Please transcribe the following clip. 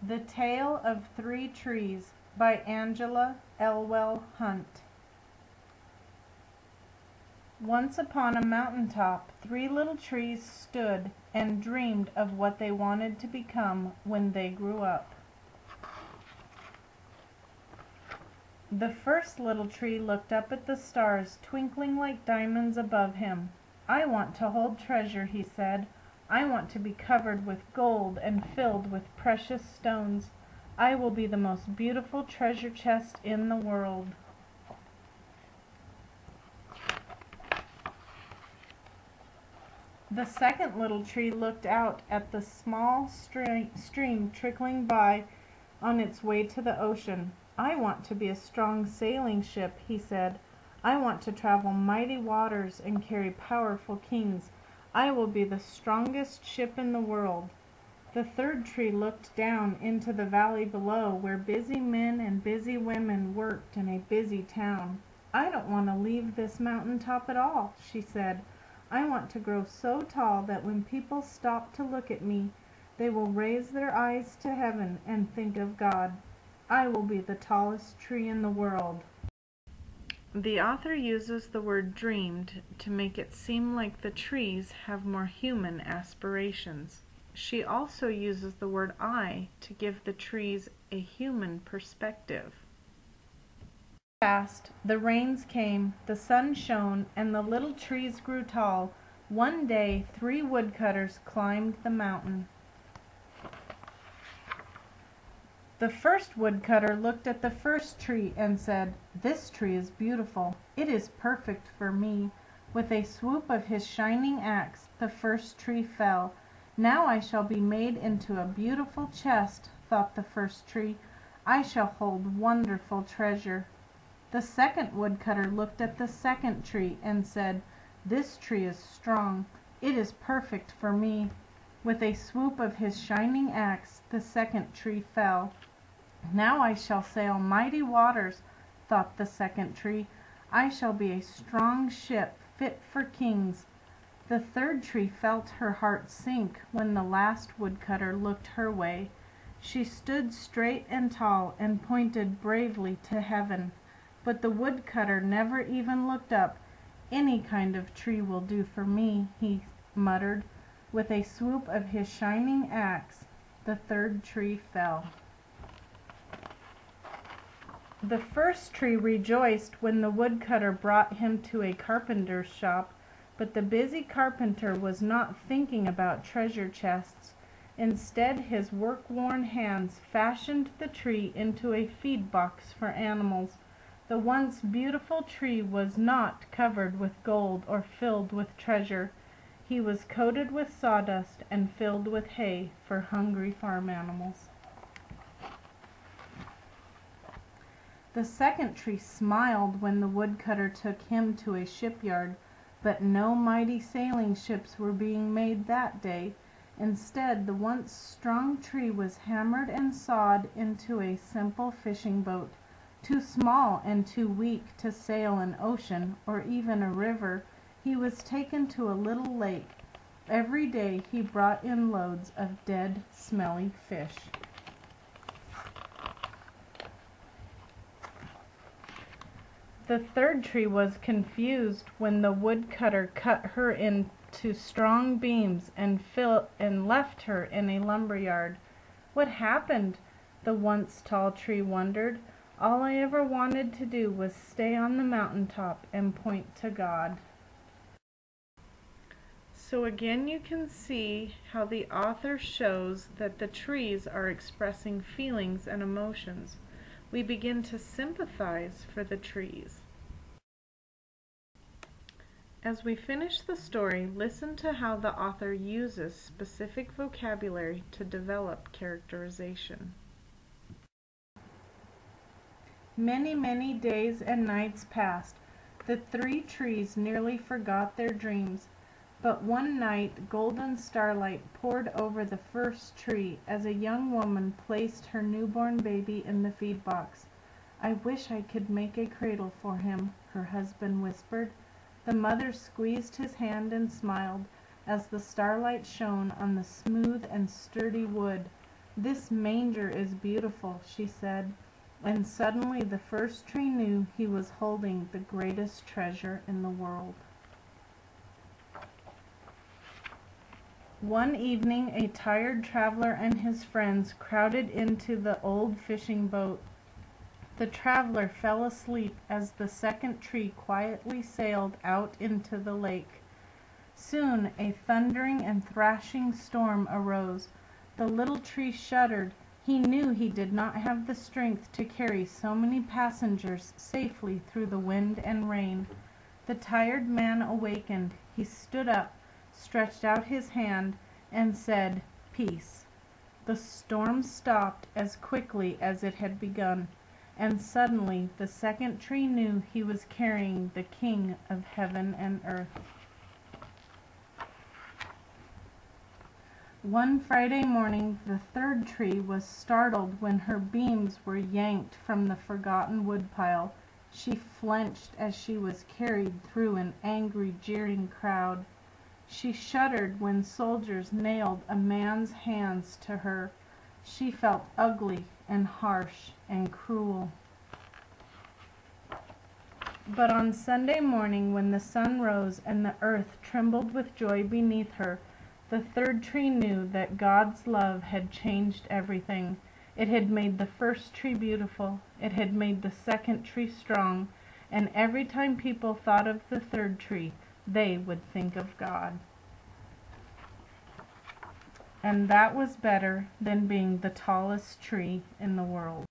The Tale of Three Trees by Angela Elwell Hunt. Once upon a mountain top, three little trees stood and dreamed of what they wanted to become when they grew up. The first little tree looked up at the stars twinkling like diamonds above him. "I want to hold treasure," he said. "I want to be covered with gold and filled with precious stones. I will be the most beautiful treasure chest in the world." The second little tree looked out at the small stream trickling by on its way to the ocean. "I want to be a strong sailing ship," he said. "I want to travel mighty waters and carry powerful kings. I will be the strongest ship in the world." The third tree looked down into the valley below, where busy men and busy women worked in a busy town. "I don't want to leave this mountain top at all," she said. "I want to grow so tall that when people stop to look at me, they will raise their eyes to heaven and think of God. I will be the tallest tree in the world." The author uses the word dreamed to make it seem like the trees have more human aspirations. She also uses the word I to give the trees a human perspective. Fast, the rains came, the sun shone, and the little trees grew tall. One day, three woodcutters climbed the mountain. The first woodcutter looked at the first tree and said, "This tree is beautiful. It is perfect for me." With a swoop of his shining axe, the first tree fell. "Now I shall be made into a beautiful chest," thought the first tree. "I shall hold wonderful treasure." The second woodcutter looked at the second tree and said, "This tree is strong. It is perfect for me." With a swoop of his shining axe, the second tree fell. "Now I shall sail mighty waters," thought the second tree. "I shall be a strong ship fit for kings." The third tree felt her heart sink when the last woodcutter looked her way. She stood straight and tall and pointed bravely to heaven. But the woodcutter never even looked up. "Any kind of tree will do for me," he muttered. With a swoop of his shining axe, the third tree fell. The first tree rejoiced when the woodcutter brought him to a carpenter's shop, but the busy carpenter was not thinking about treasure chests. Instead, his work-worn hands fashioned the tree into a feed box for animals. The once beautiful tree was not covered with gold or filled with treasure. He was coated with sawdust and filled with hay for hungry farm animals. The second tree smiled when the woodcutter took him to a shipyard, but no mighty sailing ships were being made that day. Instead, the once strong tree was hammered and sawed into a simple fishing boat, too small and too weak to sail an ocean or even a river. He was taken to a little lake. Every day he brought in loads of dead, smelly fish. The third tree was confused when the woodcutter cut her into strong beams and left her in a lumber yard. "What happened?" the once tall tree wondered. "All I ever wanted to do was stay on the mountain top and point to God." So again, you can see how the author shows that the trees are expressing feelings and emotions. We begin to sympathize for the trees. As we finish the story, listen to how the author uses specific vocabulary to develop characterization. Many, many days and nights passed. The three trees nearly forgot their dreams. But one night golden starlight poured over the first tree as a young woman placed her newborn baby in the feed box. "I wish I could make a cradle for him," her husband whispered. The mother squeezed his hand and smiled as the starlight shone on the smooth and sturdy wood. "This manger is beautiful," she said, and suddenly the first tree knew he was holding the greatest treasure in the world. One evening a tired traveler and his friends crowded into the old fishing boat. The traveler fell asleep as the second tree quietly sailed out into the lake. Soon a thundering and thrashing storm arose. The little tree shuddered. He knew he did not have the strength to carry so many passengers safely through the wind and rain. The tired man awakened. He stood up, stretched out his hand, and said, "Peace." The storm stopped as quickly as it had begun, and suddenly the second tree knew he was carrying the King of heaven and earth. One Friday morning the third tree was startled when her beams were yanked from the forgotten woodpile. She flinched as she was carried through an angry, jeering crowd. She shuddered when soldiers nailed a man's hands to her. She felt ugly and harsh and cruel. But on Sunday morning, when the sun rose and the earth trembled with joy beneath her, the third tree knew that God's love had changed everything. It had made the first tree beautiful. It had made the second tree strong. And every time people thought of the third tree, they would think of God. And that was better than being the tallest tree in the world.